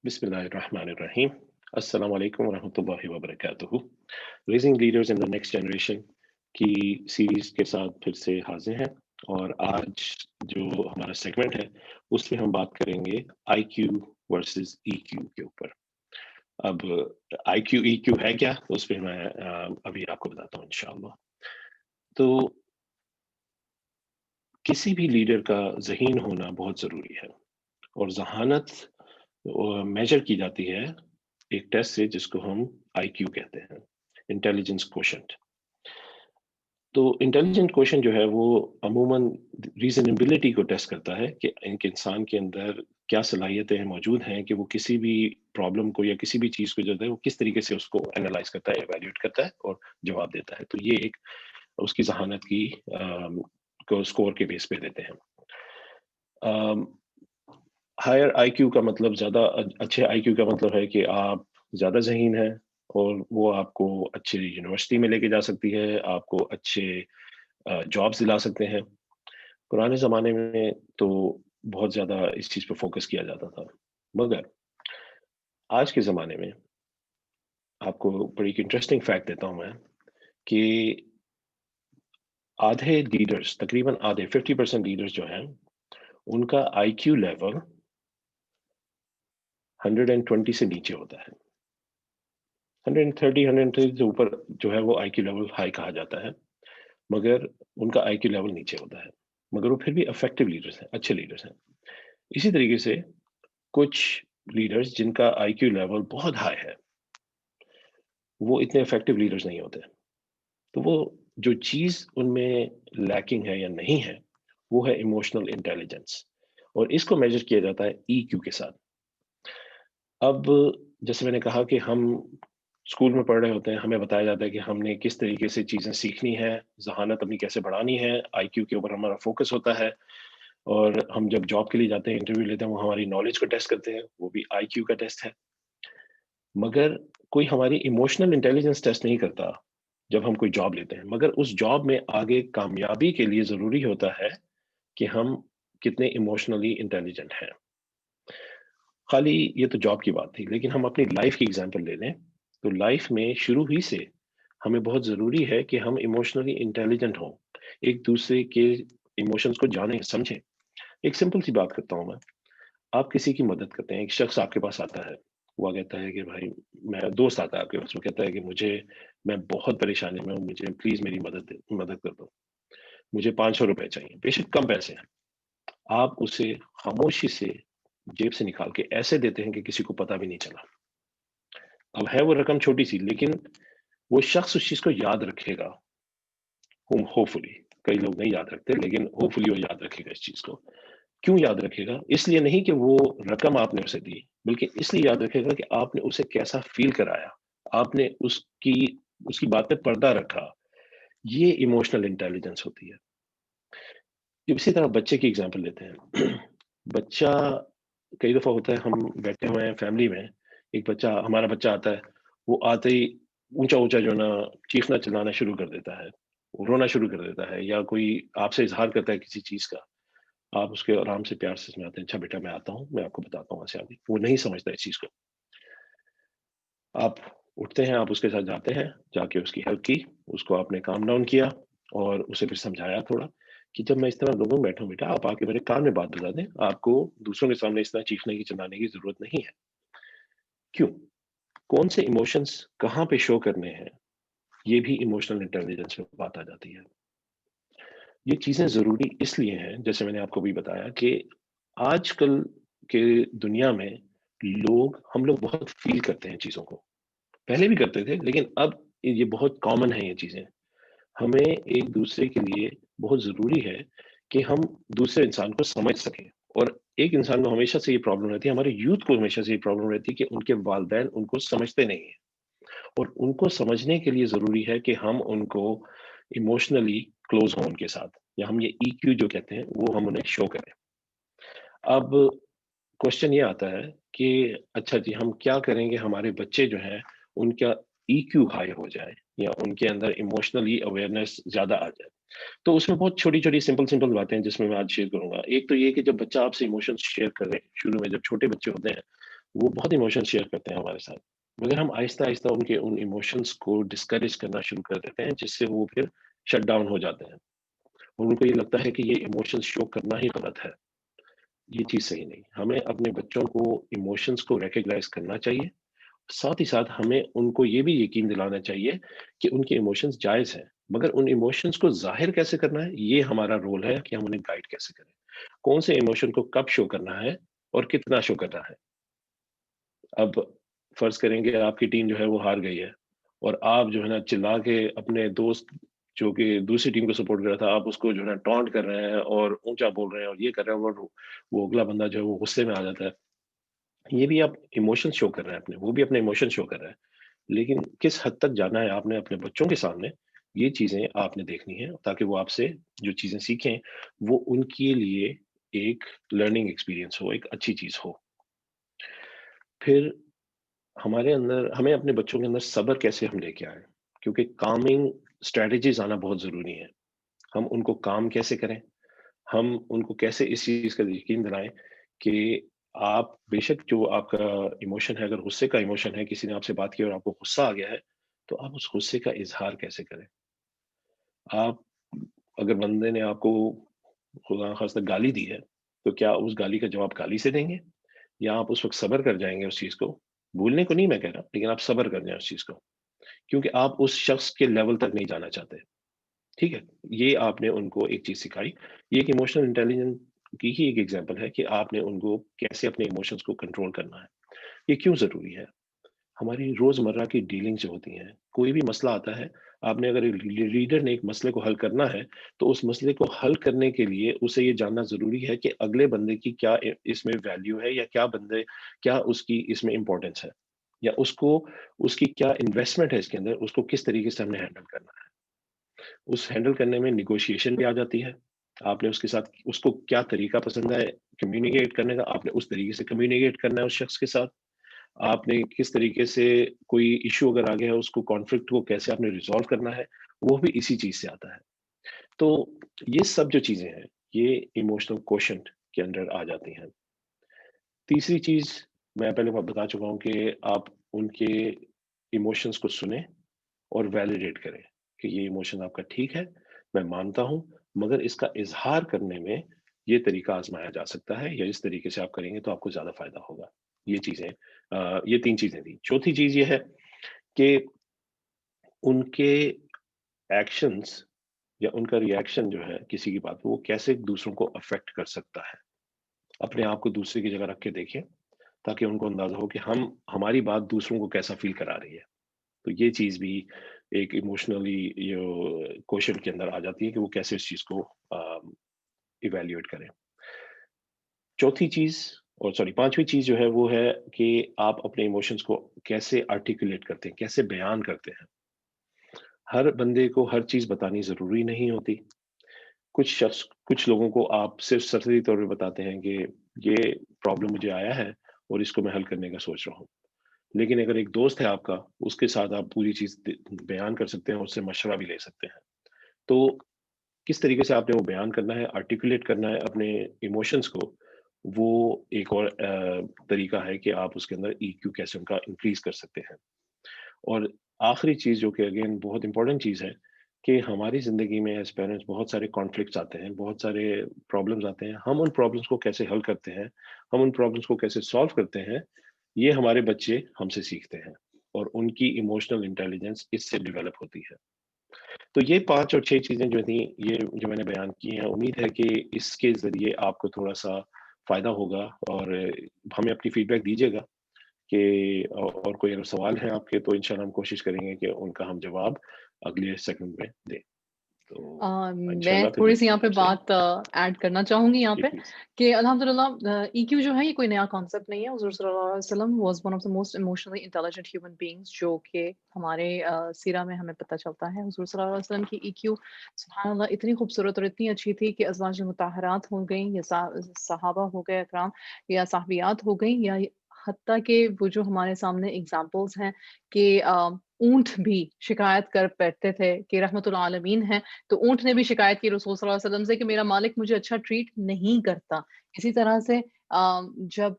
Bismillahirrahmanirrahim. Assalamu alaikum wa rahmatullahi wa barakatuhu. Raising leaders in the next generation की series के साथ फिर से हाजिर हैं और आज जो हमारा सेगमेंट है उसमें हम बात करेंगे I Q versus E Q के ऊपर। अब आई क्यू ई क्यू है क्या, तो उस पर मैं अभी आपको बताता हूँ इंशाअल्लाह। तो किसी भी लीडर का ज़हीन होना बहुत ज़रूरी है और ज़हानत मेजर की जाती है एक टेस्ट से जिसको हम आईक्यू कहते हैं, इंटेलिजेंस क्वोशंट। तो इंटेलिजेंट क्वोशंट जो है वो अमूमन रीजनेबिलिटी को टेस्ट करता है कि एक इंसान के अंदर क्या सलाहियतें मौजूद हैं कि वो किसी भी प्रॉब्लम को या किसी भी चीज़ को जो है वो किस तरीके से उसको एनालाइज करता है, एवेल्यूएट करता है और जवाब देता है। तो ये एक उसकी जहानत की को स्कोर के बेस पे देते हैं। हायर आईक्यू का मतलब ज़्यादा अच्छे आईक्यू का मतलब है कि आप ज़्यादा ज़हीन हैं और वो आपको अच्छी यूनिवर्सिटी में लेके जा सकती है, आपको अच्छे जॉब्स दिला सकते हैं। पुराने ज़माने में तो बहुत ज़्यादा इस चीज़ पे फोकस किया जाता था। मगर आज के ज़माने में आपको बड़ी एक इंटरेस्टिंग फैक्ट देता हूँ मैं कि आधे लीडर्स, तकरीबन आधे 50% लीडर्स जो हैं, उनका आईक्यू लेवल 120 से नीचे होता है। 130, 130 से ऊपर जो है वो आईक्यू लेवल हाई कहा जाता है, मगर उनका आईक्यू लेवल नीचे होता है। मगर वो फिर भी इफेक्टिव लीडर्स हैं, अच्छे लीडर्स हैं। इसी तरीके से कुछ लीडर्स जिनका आईक्यू लेवल बहुत हाई है, वो इतने इफेक्टिव लीडर्स नहीं होते। तो वो जो चीज़ उनमें लैकिंग है या नहीं है, वो है इमोशनल इंटेलिजेंस और इसको मेजर किया जाता है ईक्यू के साथ। अब जैसे मैंने कहा कि हम स्कूल में पढ़ रहे होते हैं, हमें बताया जाता है कि हमने किस तरीके से चीज़ें सीखनी है, ज़हानत अपनी कैसे बढ़ानी है, आईक्यू के ऊपर हमारा फोकस होता है और हम जब जॉब के लिए जाते हैं, इंटरव्यू लेते हैं, वो हमारी नॉलेज को टेस्ट करते हैं, वो भी आईक्यू का टेस्ट है। मगर कोई हमारी इमोशनल इंटेलिजेंस टेस्ट नहीं करता जब हम कोई जॉब लेते हैं, मगर उस जॉब में आगे कामयाबी के लिए ज़रूरी होता है कि हम कितने इमोशनली इंटेलिजेंट हैं। खाली ये तो जॉब की बात थी, लेकिन हम अपनी लाइफ की एग्जांपल ले लें, तो लाइफ में शुरू ही से हमें बहुत ज़रूरी है कि हम इमोशनली इंटेलिजेंट हों, एक दूसरे के इमोशंस को जानें, समझें। एक सिंपल सी बात करता हूँ मैं, आप किसी की मदद करते हैं, एक शख्स आपके पास आता है, वो कहता है कि भाई मैं दोस्त आता है आपके पास, वो कहता है कि मैं बहुत परेशानी में हूँ, मुझे प्लीज़ मेरी मदद कर दो। मुझे ₹500 चाहिए, बेशक कम पैसे हैं। आप उसे खामोशी से जेब से निकाल के ऐसे देते हैं कि किसी को पता भी नहीं चला। अब है वो रकम छोटी-सी, लेकिन वो शख्स उस चीज़ को याद रखेगा, होपफुली। कई लोग नहीं याद रखते, लेकिन होपफुली वो याद रखेगा इस चीज़ को। क्यों याद रखेगा? इसलिए नहीं कि वो रकम आपने उसे दी, बल्कि इसलिए याद रखेगा कि आपने उसे कैसा फ़ील कराया। आपने उसकी बात पे पर्दा रखा। ये इमोशनल इंटेलिजेंस होती है। इसी तरह बच्चे की एग्ज़ाम्पल लेते हैं। बच्चा कई दफ़ा होता है, हम बैठे हुए हैं फैमिली में, एक बच्चा हमारा बच्चा आता है, वो आते ही ऊँचा-ऊँचा जो है ना चीखना-चिल्लाना शुरू कर देता है, वो रोना शुरू कर देता है या कोई आपसे इज़हार करता है किसी चीज़ का। आप उसके आराम से प्यार से समझाते हैं, "अच्छा बेटा मैं आता हूँ, मैं आपको बताता हूँ ऐसे आगे।" वो नहीं समझता इस चीज़ को। आप उठते हैं, आप उसके साथ जाते हैं, जाके उसकी हेल्प की, उसको आपने काम डाउन किया और उसे फिर समझाया थोड़ा कि जब मैं इस तरह लोगों में बैठा हूँ बेटा, आप आके मेरे कान में बात बता दें, आपको दूसरों के सामने इस तरह चीखने की, चिल्लाने की ज़रूरत नहीं है। क्यों? कौन से इमोशंस कहाँ पे शो करने हैं, ये भी इमोशनल इंटेलिजेंस में बात आ जाती है। ये चीज़ें ज़रूरी इसलिए हैं, जैसे मैंने आपको अभी बताया कि आजकल के दुनिया में हम लोग बहुत फ़ील करते हैं चीज़ों को। पहले भी करते थे, लेकिन अब ये बहुत कॉमन है ये चीज़ें। हमें एक-दूसरे के लिए बहुत ज़रूरी है कि हम दूसरे इंसान को समझ सकें और एक इंसान को हमेशा से ये प्रॉब्लम रहती है, हमारे यूथ को हमेशा से ये प्रॉब्लम रहती है कि उनके वालिदैन उनको समझते नहीं हैं और उनको समझने के लिए ज़रूरी है कि हम उनको इमोशनली क्लोज़ हों उनके साथ या हम ये ईक्यू जो कहते हैं, वो हम उन्हें शो करें। अब क्वेश्चन ये आता है कि अच्छा जी, हम क्या करेंगे हमारे बच्चे जो हैं, उनका ईक्यू हाई हो जाए या उनके अंदर इमोशनली अवेयरनेस ज़्यादा आ जाए। तो उसमें बहुत छोटी-छोटी, सिंपल-सिंपल बातें हैं जिसमें मैं आज शेयर करूँगा। एक तो ये कि जब बच्चा आपसे इमोशंस शेयर करे, शुरू में जब छोटे बच्चे होते हैं, وہ بہت ایموشن شیئر کرتے ہیں ہمارے ساتھ، مگر ہم آہستہ آہستہ ان کے ان ایموشنس کو ڈسکریج کرنا شروع کر دیتے ہیں، جس سے وہ پھر شٹ ڈاؤن ہو جاتے ہیں، اور ان کو یہ لگتا ہے کہ یہ ایموشنس شو کرنا ہی غلط ہے۔ یہ چیز صحیح نہیں، ہمیں اپنے بچوں کو ایموشنس کو ریکگنائز کرنا چاہیے، ساتھ ہی ساتھ ہمیں ان کو یہ بھی یقین دلانا چاہیے کہ ان کے ایموشنز جائز ہیں، مگر ان ایموشنز کو ظاہر کیسے کرنا ہے، یہ ہمارا رول ہے کہ ہم انہیں گائیڈ کیسے کریں، کون سے ایموشن کو کب شو کرنا ہے اور کتنا شو کرنا ہے۔ اب فرض کریں کہ آپ کی ٹیم جو ہے وہ ہار گئی ہے، اور آپ جو ہے نا چلا کے اپنے دوست جو کہ دوسری ٹیم کو سپورٹ کر رہا تھا، آپ اس کو جو ہے نا ٹونٹ کر رہے ہیں اور اونچا بول رہے ہیں اور یہ کر رہے ہیں، اور وہ اگلا بندہ جو ہے وہ غصے میں آ جاتا ہے، یہ بھی آپ ایموشن شو کر رہے ہیں اپنے، وہ بھی اپنے ایموشن شو کر رہے ہیں، لیکن کس حد تک جانا ہے آپ نے اپنے بچوں کے سامنے، یہ چیزیں آپ نے دیکھنی ہے تاکہ وہ آپ سے جو چیزیں سیکھیں وہ ان کے لیے ایک لرننگ ایکسپیرینس ہو، ایک اچھی چیز ہو۔ پھر ہمارے اندر ہمیں اپنے بچوں کے اندر صبر کیسے ہم لے کے آئیں، کیونکہ کامنگ اسٹریٹجیز آنا بہت ضروری ہے۔ ہم ان کو کام کیسے کریں، ہم ان کو کیسے اس چیز کا یقین دلائیں کہ آپ بے شک جو آپ کا ایموشن ہے، اگر غصے کا ایموشن ہے، کسی نے آپ سے بات کی اور آپ کو غصہ آ گیا ہے، تو آپ اس غصے کا اظہار کیسے کریں؟ آپ اگر بندے نے آپ کو خدا نخواستہ گالی دی ہے، تو کیا اس گالی کا جواب گالی سے دیں گے؟ یا آپ اس وقت صبر کر جائیں گے اس چیز کو؟ بھولنے کو نہیں میں کہہ رہا، لیکن آپ صبر کر جائیں اس چیز کو، کیونکہ آپ اس شخص کے لیول تک نہیں جانا چاہتے۔ ٹھیک ہے؟ یہ آپ نے ان کو ایک چیز سکھائی، یہ ایک ایموشنل انٹیلیجنس کی ہی ایک ایگزامپل ہے کہ آپ نے ان کو کیسے اپنے ایموشنس کو کنٹرول کرنا ہے۔ یہ کیوں ضروری ہے؟ ہماری روزمرہ کی ڈیلنگ جو ہوتی ہیں، کوئی بھی مسئلہ آتا ہے، آپ نے اگر لیڈر نے ایک مسئلے کو حل کرنا ہے، تو اس مسئلے کو حل کرنے کے لیے اسے یہ جاننا ضروری ہے کہ اگلے بندے کی کیا اس میں ویلیو ہے، یا کیا اس کی اس میں امپورٹنس ہے، یا اس کی کیا انویسٹمنٹ ہے اس کے اندر، اس کو کس طریقے سے ہم نے ہینڈل کرنا ہے۔ اس ہینڈل کرنے میں نیگوشیشن بھی آ جاتی ہے، آپ نے اس کے ساتھ اس کو کیا طریقہ پسند ہے کمیونیکیٹ کرنے کا، آپ نے اس طریقے سے کمیونیکیٹ کرنا ہے اس شخص کے ساتھ، آپ نے کس طریقے سے کوئی ایشو اگر آ گیا ہے اس کو کانفلکٹ کو کیسے آپ نے ریزالو کرنا ہے، وہ بھی اسی چیز سے آتا ہے۔ تو یہ سب جو چیزیں ہیں، یہ ایموشنل کوشنٹ کے اندر آ جاتی ہیں۔ تیسری چیز میں پہلے بتا چکا ہوں کہ آپ ان کے ایموشنس کو سنیں اور ویلیڈیٹ کریں کہ یہ ایموشن آپ کا ٹھیک ہے، میں مانتا ہوں، مگر اس کا اظہار کرنے میں یہ طریقہ آزمایا جا سکتا ہے، یا اس طریقے سے آپ کریں گے تو آپ کو زیادہ فائدہ ہوگا۔ یہ چیزیں یہ تین چیزیں تھیں۔ چوتھی چیز یہ ہے کہ ان کے ایکشنز یا ان کا ریئیکشن جو ہے کسی کی بات پہ، وہ کیسے دوسروں کو افیکٹ کر سکتا ہے۔ اپنے آپ کو دوسرے کی جگہ رکھ کے دیکھیں تاکہ ان کو اندازہ ہو کہ ہماری بات دوسروں کو کیسا فیل کرا رہی ہے۔ تو یہ چیز بھی ایک ایموشنلی کوشن کے اندر آ جاتی ہے کہ وہ کیسے اس چیز کو ایویلیویٹ کریں۔ چوتھی چیز اور پانچویں چیز جو ہے وہ ہے کہ آپ اپنے ایموشنز کو کیسے آرٹیکولیٹ کرتے ہیں، کیسے بیان کرتے ہیں۔ ہر بندے کو ہر چیز بتانی ضروری نہیں ہوتی۔ کچھ لوگوں کو آپ صرف سرسری طور پہ بتاتے ہیں کہ یہ پرابلم مجھے آیا ہے اور اس کو میں حل کرنے کا سوچ رہا ہوں، لیکن اگر ایک دوست ہے آپ کا، اس کے ساتھ آپ پوری چیز بیان کر سکتے ہیں، اس سے مشورہ بھی لے سکتے ہیں۔ تو کس طریقے سے آپ نے وہ بیان کرنا ہے، آرٹیکولیٹ کرنا ہے اپنے ایموشنز کو، وہ ایک اور طریقہ ہے کہ آپ اس کے اندر ای کیو کیسے ان کا انکریز کر سکتے ہیں۔ اور آخری چیز جو کہ اگین بہت امپورٹنٹ چیز ہے کہ ہماری زندگی میں ایز پیرنٹس بہت سارے کانفلکٹس آتے ہیں، بہت سارے پرابلمس آتے ہیں، ہم ان پرابلمس کو کیسے حل کرتے ہیں، ہم ان پرابلمس کو کیسے سالو کرتے ہیں، یہ ہمارے بچے ہم سے سیکھتے ہیں، اور ان کی ایموشنل انٹیلیجنس اس سے ڈیولپ ہوتی ہے۔ تو یہ 5 اور 6 چیزیں جو تھیں، یہ جو میں نے بیان کی ہیں، امید ہے کہ اس کے ذریعے آپ کو تھوڑا سا فائدہ ہوگا، اور ہمیں اپنی فیڈ بیک دیجیے گا کہ اور کوئی اگر سوال ہیں آپ کے تو انشاءاللہ ہم کوشش کریں گے کہ ان کا ہم جواب اگلے سیگمنٹ میں دیں۔ تو میں انشاءاللہ پھر تھوڑی سی ملتے یہاں ہیں پہ آپ سے۔ بات ایڈ کرنا چاہوں گی یہاں جی پہ پلیز۔ کہ الحمدللہ ای کیو جو ہے یہ کوئی نیا کانسیپٹ نہیں ہے۔ حضور صلی اللہ علیہ وسلم was one of the most emotionally intelligent human beings, جو کہ ہمارے سیرہ میں ہمیں پتہ چلتا ہے۔ حضور صلی اللہ علیہ وسلم کی ای کیو سبحان اللہ اتنی خوبصورت اور اتنی اچھی تھی کہ ازواج مطہرات ہو گئیں، یا صحابہ ہو گئے اکرام، یا صحابیات ہو گئیں، یا حتیٰ کہ وہ جو ہمارے سامنے اگزامپلس ہیں کہ اونٹ بھی شکایت کر بیٹھتے تھے کہ رحمت العالمین ہے، تو اونٹ نے بھی شکایت کی رسول صلی اللہ علیہ وسلم سے کہ میرا مالک مجھے اچھا ٹریٹ نہیں کرتا۔ اسی طرح سے جب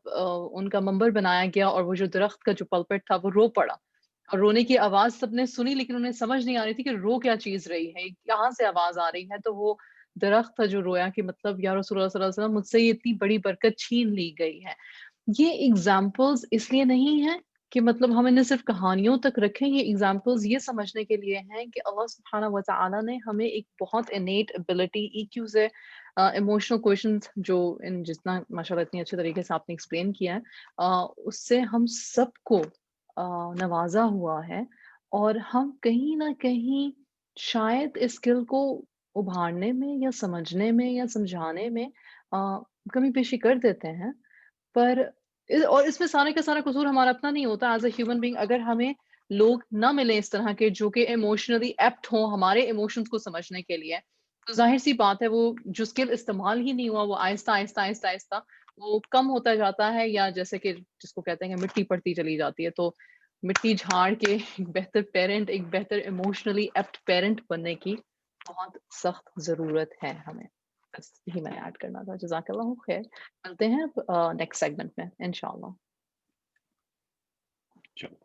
उनका मंबर बनाया गया और वो जो दरख्त का जो पल्पिट था वो रो पड़ा और रोने की आवाज़ सबने सुनी, लेकिन उन्हें समझ नहीं आ रही थी कि रो क्या चीज़ रही है, कहाँ से आवाज़ आ रही है। तो वो दरख्त था जो रोया कि मतलब या रसूलुल्लाह सल्लल्लाहु अलैहि वसल्लम मुझसे ये इतनी बड़ी बरकत छीन ली गई है। ये एग्ज़ाम्पल्स इसलिए नहीं हैं कि मतलब हम इन्हें सिर्फ़ कहानियों तक रखें, ये एग्ज़ाम्पल्स ये समझने के लिए हैं कि अल्लाह सुब्हानहू व तआला ने हमें एक बहुत इनेट एबिलिटी ईक्यू से इमोशनल क्वेश्चंस जो इन जितना माशाल्लाह इतनी अच्छे तरीके से आपने एक्सप्लेन किया है, उससे हम सबको नवाज़ा हुआ है और हम कहीं न कहीं शायद इस स्किल को उभारने में या समझने में या समझाने में कमी-पेशी कर देते हैं। पर और इसमें सारे का सारा कसूर हमारा अपना नहीं होता एज़ अ ह्यूमन बीइंग। अगर हमें लोग ना मिलें इस तरह के जो कि इमोशनली एप्ट हों हमारे इमोशंस को समझने के लिए, तो ज़ाहिर-सी बात है वो जो स्किल इस्तेमाल ही नहीं हुआ वो आहिस्ता, आहिस्ता, आहिस्ता, आहिस्ता वो कम होता जाता है या जैसे कि जिसको कहते हैं कि मिट्टी पड़ती चली जाती है। तो मिट्टी झाड़ के एक बेहतर पेरेंट, एक बेहतर इमोशनली एप्ट पेरेंट बनने की बहुत सख्त ज़रूरत है हमें। बस यही मैंने ऐड करना था। जज़ाकल्लाहु खैर। मिलते हैं अब नेक्स्ट सेगमेंट में इंशाअल्लाह। चलो।